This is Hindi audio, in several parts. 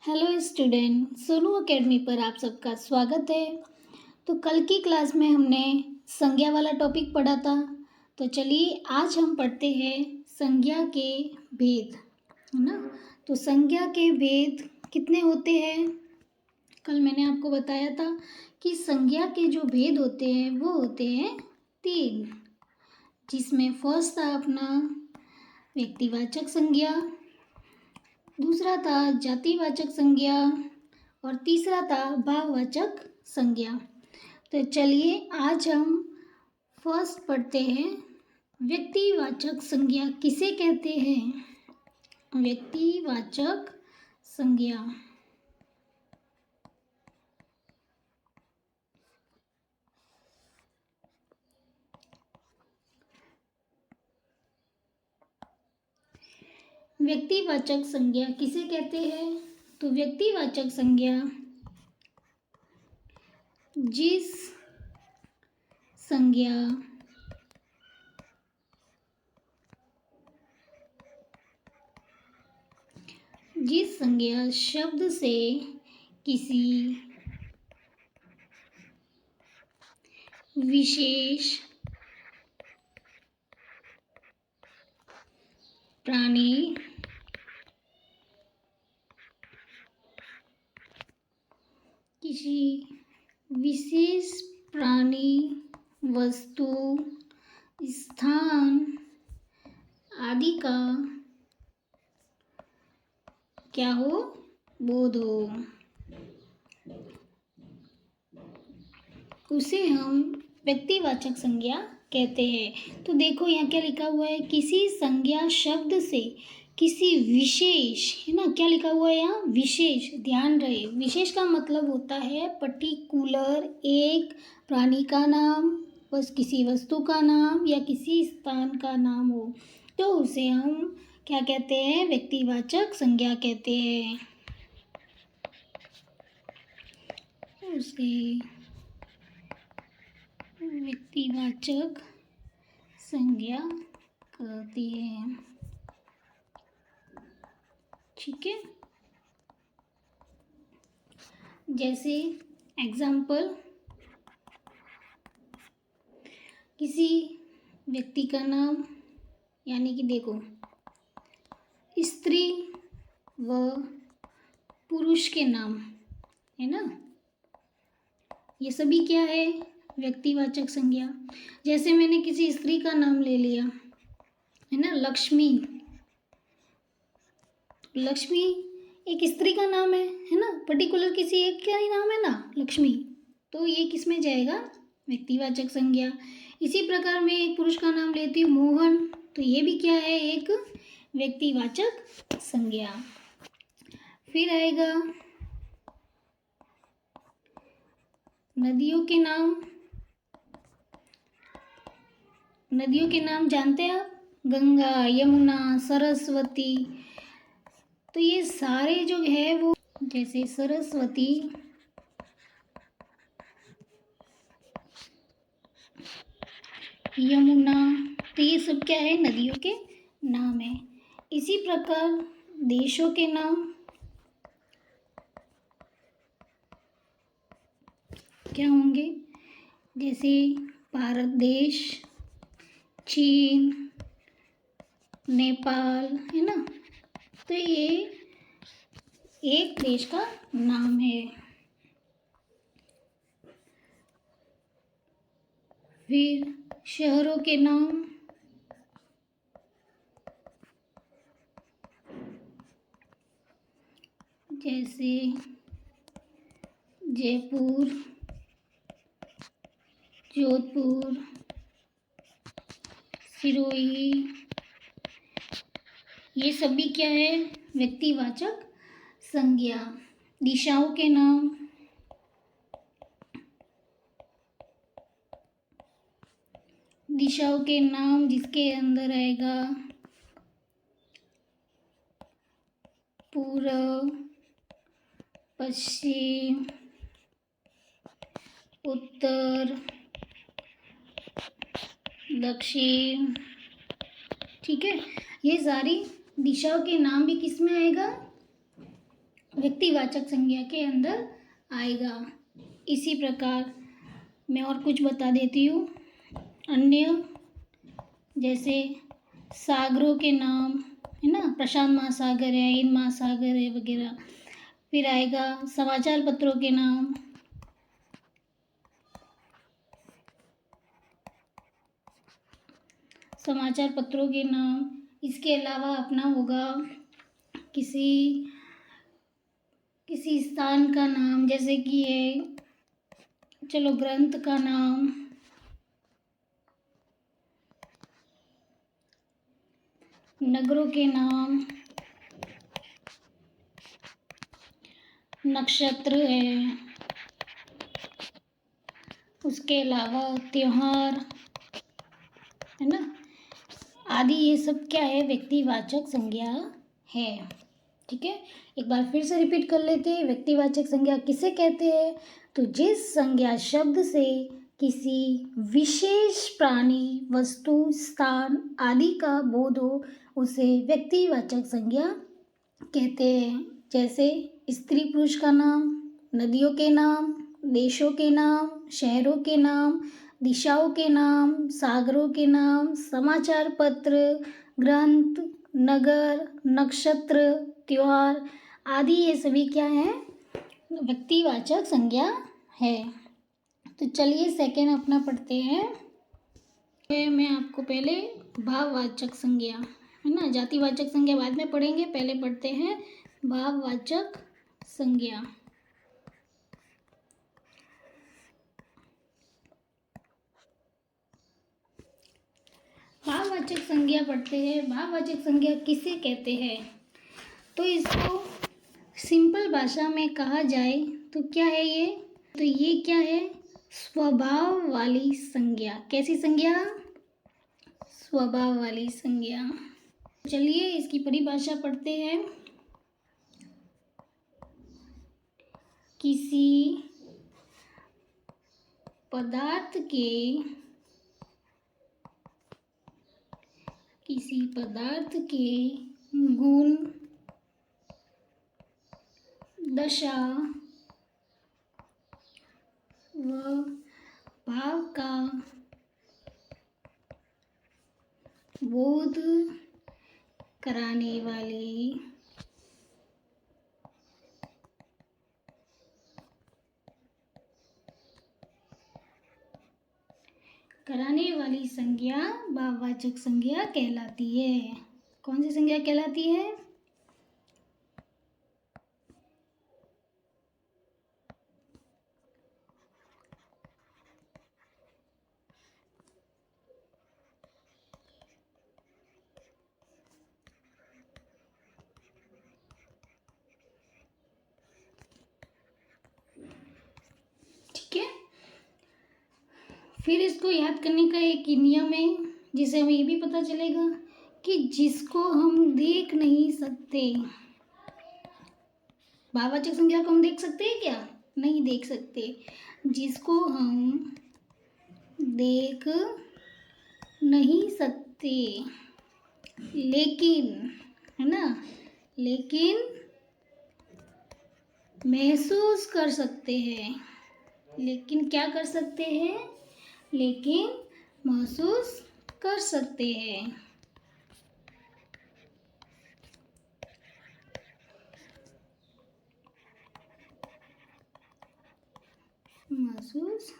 हेलो स्टूडेंट, सोनू एकेडमी पर आप सबका स्वागत है। तो कल की क्लास में हमने संज्ञा वाला टॉपिक पढ़ा था। तो चलिए आज हम पढ़ते हैं संज्ञा के भेद, है ना। तो संज्ञा के भेद कितने होते हैं? कल मैंने आपको बताया था कि संज्ञा के जो भेद होते हैं वो होते हैं 3, जिसमें फर्स्ट था अपना व्यक्तिवाचक संज्ञा, दूसरा था जातिवाचक संज्ञा और तीसरा था भाववाचक संज्ञा। तो चलिए आज हम फर्स्ट पढ़ते हैं व्यक्तिवाचक संज्ञा किसे कहते हैं। व्यक्तिवाचक संज्ञा व्यक्तिवाचक संज्ञा किसे कहते हैं? तो व्यक्तिवाचक संज्ञा जिस संज्ञा शब्द से किसी विशेष प्राणी, किसी विशेष प्राणी, वस्तु, स्थान आदि का क्या हो? बोध हो, उसे हम व्यक्तिवाचक संज्ञा कहते हैं। तो देखो यहाँ क्या लिखा हुआ है, किसी संज्ञा शब्द से किसी विशेष, है ना, क्या लिखा हुआ है यहाँ? विशेष। ध्यान रहे, विशेष का मतलब होता है पर्टिकुलर, एक प्राणी का नाम, बस किसी वस्तु का नाम या किसी स्थान का नाम हो, तो उसे हम क्या कहते हैं? व्यक्तिवाचक संज्ञा कहते हैं। उसे व्यक्तिवाचक संज्ञा कहती है। ठीक है, जैसे एग्जाम्पल, किसी व्यक्ति का नाम, यानी कि देखो स्त्री व पुरुष के नाम, है ना, ये सभी क्या है? व्यक्तिवाचक संज्ञा। जैसे मैंने किसी स्त्री का नाम ले लिया, है ना, लक्ष्मी। लक्ष्मी एक स्त्री का नाम है ना, पर्टिकुलर किसी एक का ही नाम है ना, लक्ष्मी। तो ये किस में जाएगा? व्यक्तिवाचक संज्ञा। इसी प्रकार मैं एक पुरुष का नाम लेती हूँ मोहन, तो ये भी क्या है? एक व्यक्तिवाचक संज्ञा। फिर आएगा नदियों के नाम। नदियों के नाम जानते हैं आप? गंगा, यमुना, सरस्वती। तो ये सारे जो है वो, जैसे सरस्वती, यमुना, तो ये सब क्या है? नदियों के नाम है। इसी प्रकार देशों के नाम क्या होंगे? जैसे भारत देश, चीन, नेपाल, है ना, तो ये एक देश का नाम है। फिर शहरों के नाम, जैसे जयपुर, जोधपुर, सिरोही, ये सभी क्या है? व्यक्तिवाचक संज्ञा। दिशाओं के नाम, दिशाओं के नाम जिसके अंदर आएगा पूर्व, पश्चिम, उत्तर, दक्षिण। ठीक है, ये सारी दिशाओं के नाम भी किस में आएगा? व्यक्तिवाचक संज्ञा के अंदर आएगा। इसी प्रकार मैं और कुछ बता देती हूँ। अन्य जैसे सागरों के नाम, है ना, प्रशांत महासागर है, हिंद महासागर है वगैरह। फिर आएगा समाचार पत्रों के नाम, समाचार पत्रों के नाम। इसके अलावा अपना होगा किसी किसी स्थान का नाम, जैसे कि है, चलो, ग्रंथ का नाम, नगरों के नाम, नक्षत्र है। उसके अलावा त्योहार, है ना, आदि। ये सब क्या है? व्यक्तिवाचक संज्ञा है। ठीक है, एक बार फिर से रिपीट कर लेते हैं। व्यक्तिवाचक संज्ञा किसे कहते हैं? तो जिस संज्ञा शब्द से किसी विशेष प्राणी, वस्तु, स्थान आदि का बोध हो उसे व्यक्तिवाचक संज्ञा कहते हैं। जैसे स्त्री पुरुष का नाम, नदियों के नाम, देशों के नाम, शहरों के नाम, दिशाओं के नाम, सागरों के नाम, समाचार पत्र, ग्रंथ, नगर, नक्षत्र, त्योहार आदि। ये सभी क्या है? व्यक्तिवाचक संज्ञा है। तो चलिए सेकेंड अपना पढ़ते हैं। मैं आपको पहले भाववाचक संज्ञा, है ना, जातिवाचक संज्ञा बाद में पढ़ेंगे, पहले पढ़ते हैं भाववाचक संज्ञा। भाववाचक संज्ञा पढ़ते हैं। भाववाचक संज्ञा किसे कहते हैं? तो इसको सिंपल भाषा में कहा जाए तो क्या है ये? तो ये क्या है? स्वभाव वाली संज्ञा। कैसी संज्ञा? स्वभाव वाली संज्ञा। चलिए इसकी परिभाषा पढ़ते हैं। किसी पदार्थ के गुण, दशा व भाव का बोध कराने वाली संज्ञा भाववाचक संज्ञा कहलाती है। कौन सी संज्ञा कहलाती है? ठीक है, फिर इसको याद करने का एक नियम है, जिसे हमें ये भी पता चलेगा कि जिसको हम देख नहीं सकते, भाववाचक संज्ञा को हम देख सकते हैं क्या? नहीं देख सकते। जिसको हम देख नहीं सकते लेकिन, है ना, लेकिन महसूस कर सकते हैं। लेकिन क्या कर सकते हैं? लेकिन महसूस कर सकते हैं। महसूस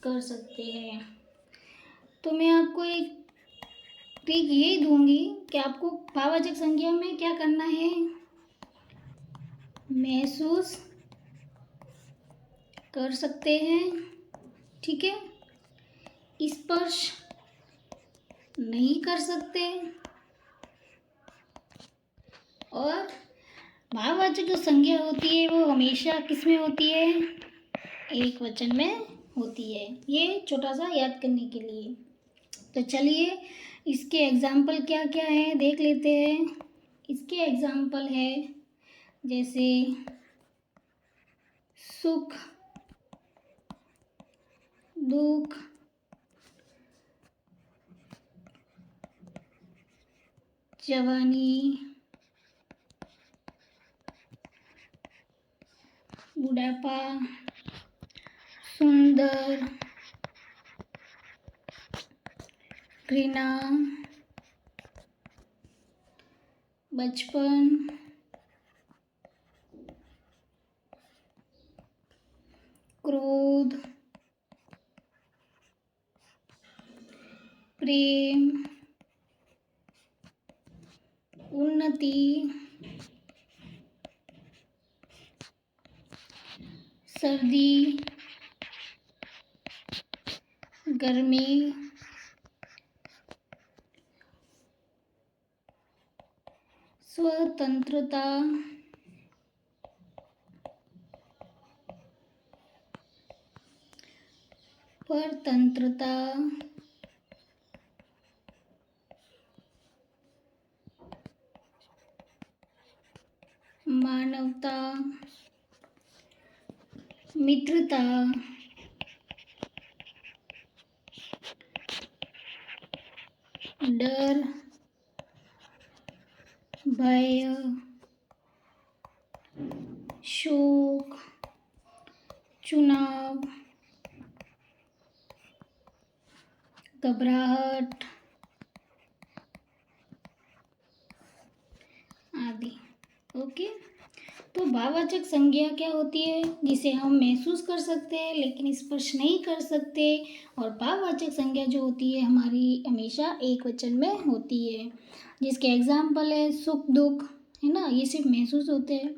कर सकते हैं। तो मैं आपको एक ट्रिक ये दूंगी कि आपको भाववाचक संज्ञा में क्या करना है? महसूस कर सकते हैं, ठीक है, स्पर्श नहीं कर सकते, और भाववाचक जो संज्ञा होती है वो हमेशा किस में होती है? एक वचन में होती है। ये छोटा सा याद करने के लिए। तो चलिए इसके एग्जाम्पल क्या क्या है देख लेते हैं। इसके एग्जाम्पल है जैसे सुख, दुख, जवानी, बुढ़ापा, सुंदर, घृणा, बचपन, क्रोध, प्रेम, उन्नति, सर्दी, गर्मी, स्वतंत्रता, परतंत्रता, मानवता, मित्रता, डर, भय, शोक, चुनाव, घबराहट आदि। ओके, तो भाववाचक संज्ञा क्या होती है? जिसे हम महसूस कर सकते हैं लेकिन स्पर्श नहीं कर सकते। और भाववाचक संज्ञा जो होती है हमारी हमेशा एक वचन में होती है, जिसके एग्जाम्पल है सुख दुख, है ना, ये सिर्फ महसूस होते हैं।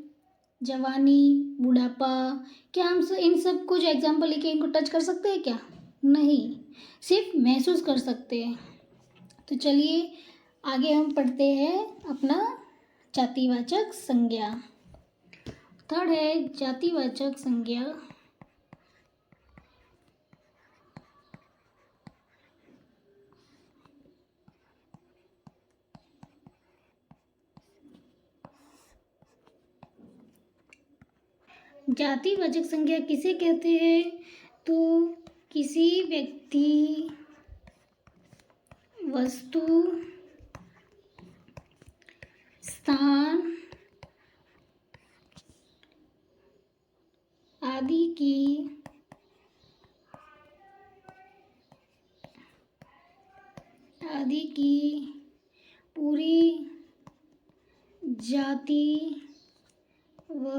जवानी, बुढ़ापा, क्या हम इन सब कुछ एग्जाम्पल लेके इनको टच कर सकते हैं क्या? नहीं, सिर्फ महसूस कर सकते हैं। तो चलिए आगे हम पढ़ते हैं अपना जातिवाचक संज्ञा। थर्ड है जातिवाचक संज्ञा। जातिवाचक संज्ञा किसे कहते हैं? तो किसी व्यक्ति, वस्तु, स्थान आदि की पूरी जाति व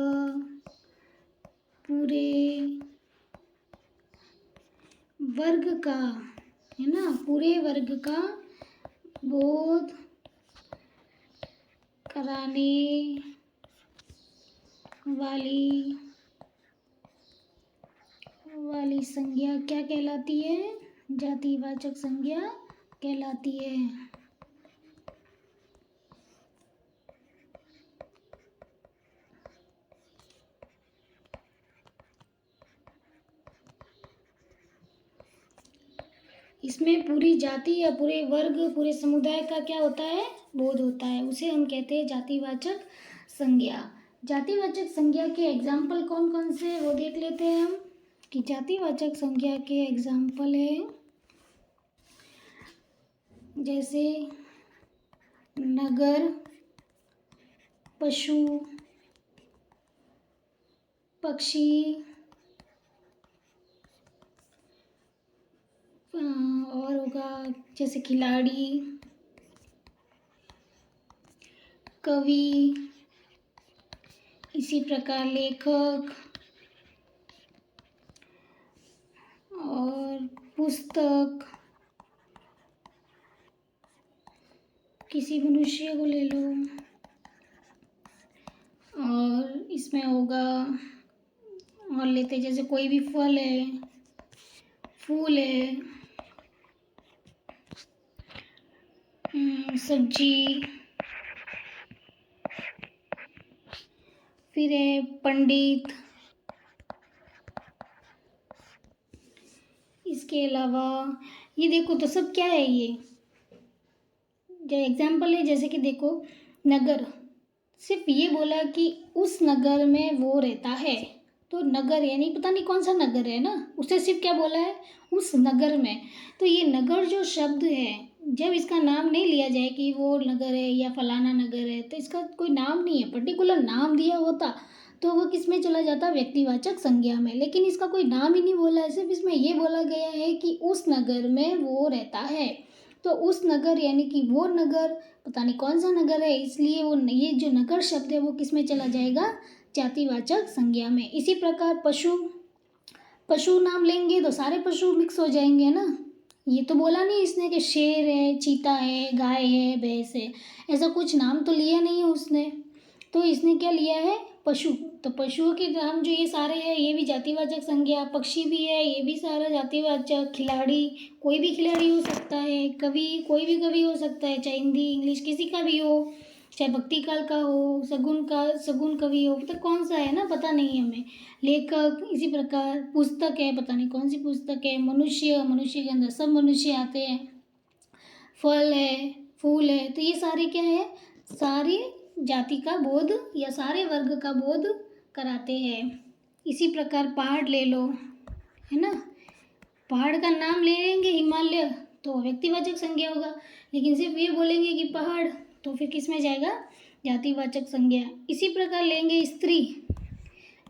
पूरे वर्ग का, है ना, पूरे वर्ग का बोध कराने वाली संज्ञा क्या कहलाती है? जातिवाचक संज्ञा कहलाती है। इसमें पूरी जाति या पूरे वर्ग, पूरे समुदाय का क्या होता है? बोध होता है, उसे हम कहते हैं जातिवाचक संज्ञा। जातिवाचक संज्ञा के एग्जाम्पल कौन कौन से वो देख लेते हैं हम, कि जातिवाचक संज्ञा के एग्जाम्पल है जैसे नगर, पशु, पक्षी, और होगा जैसे खिलाड़ी, कवि, इसी प्रकार लेखक और पुस्तक, किसी मनुष्य को ले लो। और इसमें होगा और लेते जैसे कोई भी फल है, फूल है, सब्जी, फिर है पंडित। इसके अलावा ये देखो तो सब क्या है, ये जो एग्जाम्पल है, जैसे कि देखो नगर, सिर्फ ये बोला कि उस नगर में वो रहता है, तो नगर यानी पता नहीं कौन सा नगर है ना, उसे सिर्फ क्या बोला है? उस नगर में। तो ये नगर जो शब्द है, जब इसका नाम नहीं लिया जाए कि वो नगर है या फलाना नगर है, तो इसका कोई नाम नहीं है, पर्टिकुलर नाम दिया होता तो वो किस में चला जाता, व्यक्तिवाचक संज्ञा में। लेकिन इसका कोई नाम ही नहीं बोला है, सिर्फ इसमें ये बोला गया है कि उस नगर में वो रहता है। तो उस नगर यानी कि वो नगर, पता नहीं कौन सा नगर है, इसलिए वो ये जो नगर शब्द है वो किस में चला जाएगा, जातिवाचक संज्ञा में। इसी प्रकार पशु, पशु नाम लेंगे तो सारे पशु मिक्स हो जाएंगे ना। ये तो बोला नहीं इसने कि शेर है, चीता है, गाय है, भैंस है, ऐसा कुछ नाम तो लिया नहीं है उसने। तो इसने क्या लिया है, पशु। तो पशुओं के नाम जो ये सारे हैं ये भी जातिवाचक संज्ञा। पक्षी भी है, ये भी सारा जातिवाचक। खिलाड़ी, कोई भी खिलाड़ी हो सकता है। कवि, कोई भी कवि हो सकता है, चाहे हिंदी इंग्लिश किसी का भी हो, चाहे भक्ति काल का हो, सगुन कवि हो, मतलब कौन सा है ना पता नहीं हमें। लेखक, इसी प्रकार पुस्तक है, पता नहीं कौन सी पुस्तक है। मनुष्य, मनुष्य के अंदर सब मनुष्य आते हैं। फल है, फूल है, तो ये सारे क्या है, सारी जाति का बोध या सारे वर्ग का बोध कराते हैं। इसी प्रकार पहाड़ ले लो, है ना, पहाड़ का नाम ले लेंगे हिमालय तो व्यक्तिवाचक संज्ञा होगा, लेकिन सिर्फ ये बोलेंगे कि पहाड़ तो फिर किस में जाएगा, जातिवाचक संज्ञा। इसी प्रकार लेंगे स्त्री,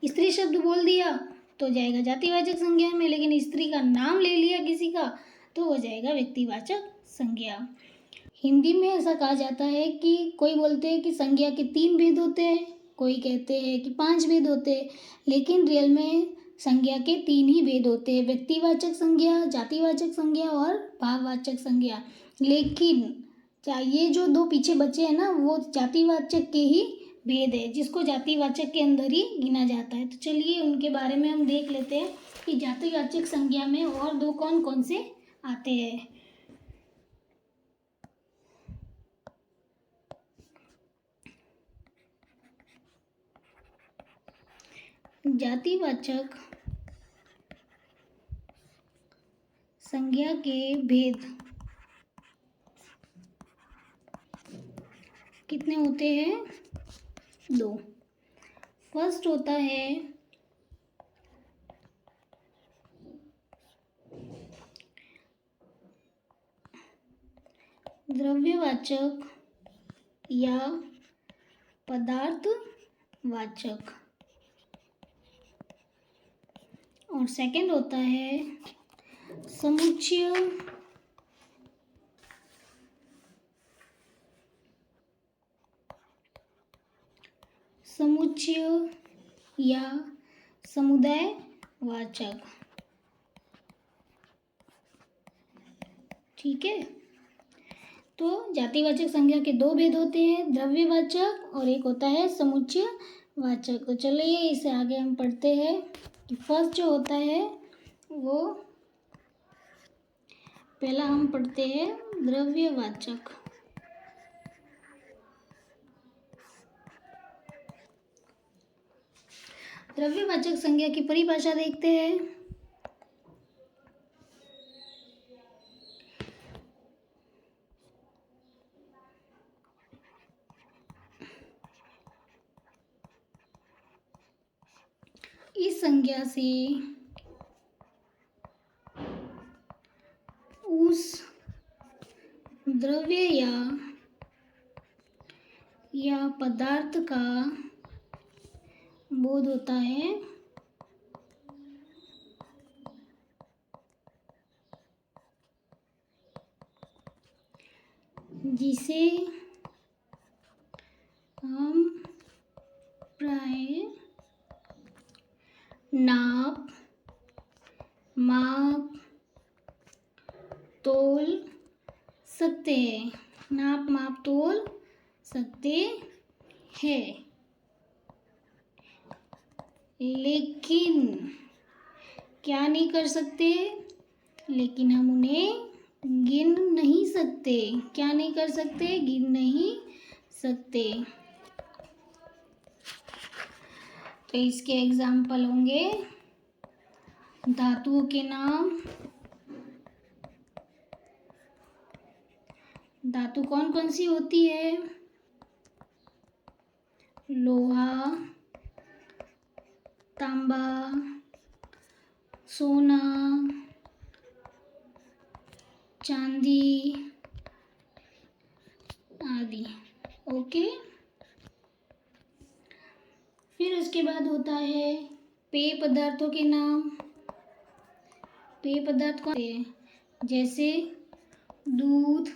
स्त्री शब्द बोल दिया तो जाएगा जातिवाचक संज्ञा में, लेकिन स्त्री का नाम ले लिया किसी का तो हो जाएगा व्यक्तिवाचक संज्ञा। हिंदी में ऐसा कहा जाता है कि कोई बोलते हैं कि संज्ञा के 3 भेद होते हैं, कोई कहते हैं कि 5 भेद होते हैं, लेकिन रियल में संज्ञा के 3 ही भेद होते हैं, व्यक्तिवाचक संज्ञा, जातिवाचक संज्ञा और भाववाचक संज्ञा। लेकिन ये जो 2 पीछे बचे हैं ना वो जातिवाचक के ही भेद है, जिसको जातिवाचक के अंदर ही गिना जाता है। तो चलिए उनके बारे में हम देख लेते हैं कि जातिवाचक संज्ञा में और 2 कौन कौन से आते हैं। जातिवाचक संज्ञा के भेद कितने होते हैं, 2। फर्स्ट होता है द्रव्यवाचक या पदार्थवाचक, और सेकंड होता है समुच्चय या समुदायवाचक। ठीक है, तो जातिवाचक संज्ञा के 2 भेद होते हैं, द्रव्यवाचक और एक होता है समुच्चयवाचक। तो चलिए इसे आगे हम पढ़ते हैं कि फर्स्ट जो होता है वो पहला हम पढ़ते हैं द्रव्यवाचक। द्रव्यवाचक संज्ञा की परिभाषा देखते हैं। इस संज्ञा से उस द्रव्य या पदार्थ का बोध होता है जिसे हम प्राय नाप, माप, तोल सकते हैं, नाप माप तोल सकते हैं, लेकिन क्या नहीं कर सकते, लेकिन हम उन्हें गिन नहीं सकते। क्या नहीं कर सकते, गिन नहीं सकते। तो इसके एग्जाम्पल होंगे धातुओं के नाम। धातु कौन कौन सी होती है, लोहा, तांबा, सोना, चांदी आदि। ओके, फिर उसके बाद होता है पेय पदार्थों के नाम। पेय पदार्थ कौन से हैं? जैसे दूध,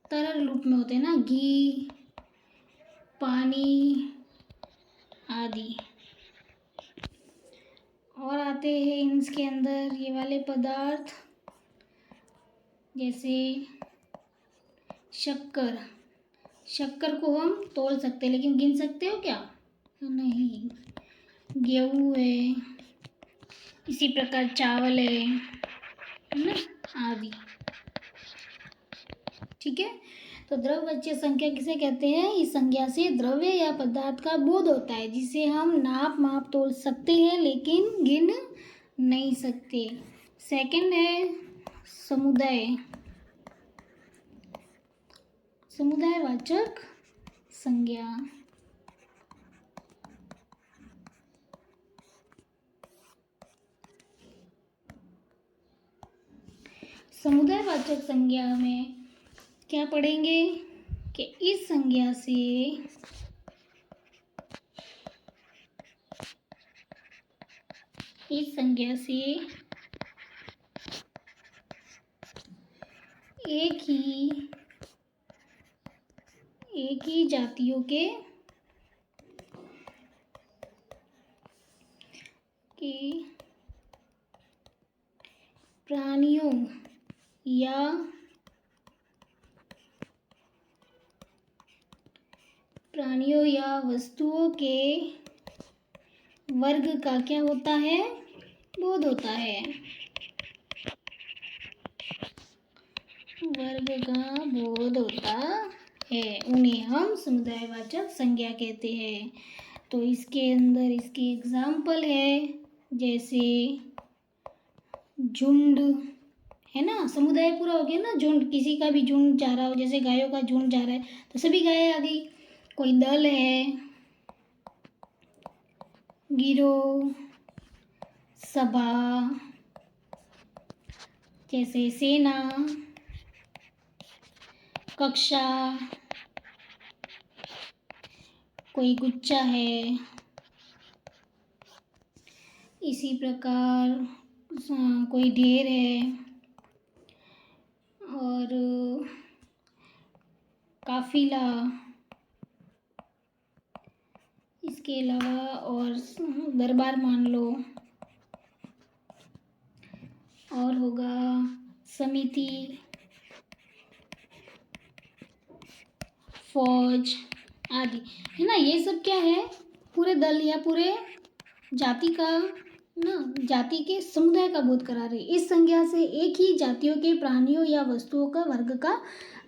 तरल रूप में होते हैं ना, घी, पानी आदि। और आते हैं इसके अंदर ये वाले पदार्थ, जैसे शक्कर। शक्कर को हम तोल सकते हैं, लेकिन गिन सकते हो क्या? नहीं। गेहूँ है, इसी प्रकार चावल है ना, आदि। ठीक है। तो द्रव्यवाच्य संख्या किसे कहते हैं? इस संज्ञा से द्रव्य या पदार्थ का बोध होता है, जिसे हम नाप माप तोल सकते हैं लेकिन गिन नहीं सकते। सेकंड है समुदाय। समुदायवाचक संज्ञा। समुदायवाचक संज्ञा में क्या पढ़ेंगे कि इस संज्ञा से एक ही जातियों के प्राणियों या वस्तुओं के वर्ग का क्या होता है? बोध होता है। वर्ग का बोध होता है, उन्हें हम समुदायवाचक संज्ञा कहते हैं। तो इसके अंदर इसकी एग्जाम्पल है, जैसे झुंड है ना, समुदाय पूरा हो गया ना। झुंड, किसी का भी झुंड जा रहा हो, जैसे गायों का झुंड जा रहा है तो सभी गायें आ गई। कोई दल है, गिरोह, सभा, जैसे सेना, कक्षा, कोई गुच्छा है। इसी प्रकार कोई ढेर है, और काफिला। इसके अलावा और दरबार मान लो, और होगा समिति, फौज आदि, है ना। ये सब क्या है? पूरे दल या पूरे जाति का ना, जाति के समुदाय का बोध करा रहे। इस संज्ञा से एक ही जातियों के प्राणियों या वस्तुओं का वर्ग का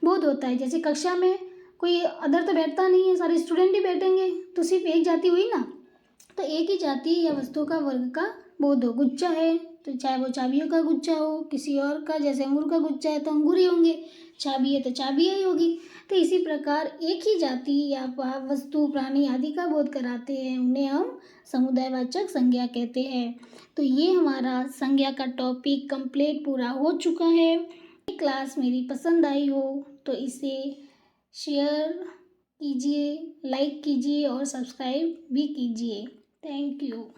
बोध होता है। जैसे कक्षा में कोई अदर तो बैठता नहीं है, सारे स्टूडेंट ही बैठेंगे तो सिर्फ एक जाति हुई ना। तो एक ही जाति या वस्तुओं का वर्ग का बोध हो। गुच्छा है तो चाहे वो चाबियों का गुच्छा हो, किसी और का, जैसे अंगूर का गुच्छा है तो अंगूर ही होंगे, चाबी है तो चाबियाँ ही होगी। तो इसी प्रकार एक ही जाति या वस्तु, प्राणी आदि का बोध कराते हैं, उन्हें हम समुदायवाचक संज्ञा कहते हैं। तो ये हमारा संज्ञा का टॉपिक कंप्लीट पूरा हो चुका है। ये क्लास मेरी पसंद आई हो तो इसे शेयर कीजिए, लाइक कीजिए और सब्सक्राइब भी कीजिए। Thank you.